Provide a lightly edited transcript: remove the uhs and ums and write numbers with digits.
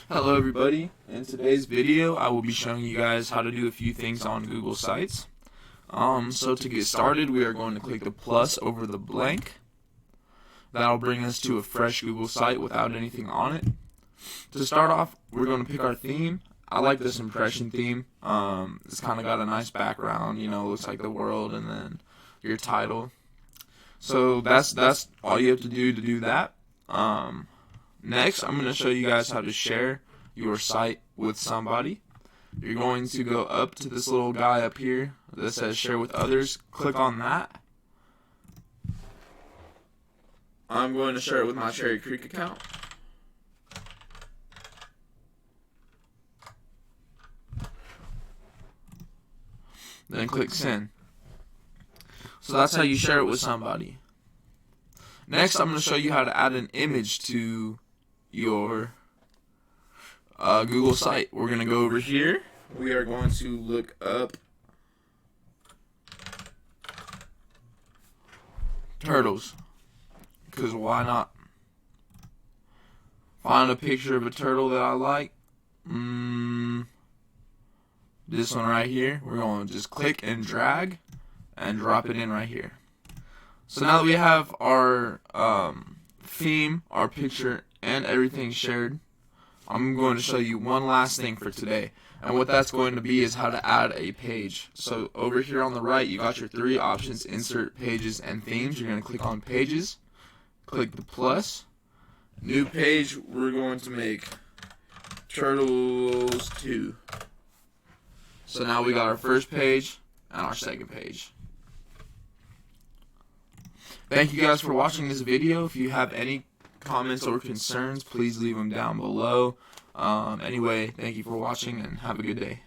Hello everybody, in today's video I will be showing you guys how to do a few things on Google Sites. So to get started, we are going to click the plus over the blank. That'll bring us to a fresh Google site without anything on it. To start off, we're going to pick our theme. I like this impression theme. It's kind of got a nice background, looks like the world and then your title. So that's all you have to do that. Next, I'm going to show you guys how to share your site with somebody. You're going to go up to this little guy up here that says share with others. Click on that. I'm going to share it with my Cherry Creek account. Then click send. So that's how you share it with somebody. Next, I'm going to show you how to add an image to your Google site. We're going to go over here. We are going to look up turtles, because why not? Find a picture of a turtle that I like. This one right here. We're going to just click and drag and drop it in right here. So now that we have our theme, our picture, and everything shared, I'm going to show you one last thing for today. And what that's going to be is how to add a page. So over here on the right, you got your three options: insert, pages, and themes. You're going to click on pages, click the plus, new page. We're going to make Turtles 2. So now we got our first page and our second page. Thank you guys for watching this video. If you have any comments or concerns, please leave them down below. Anyway, thank you for watching and have a good day.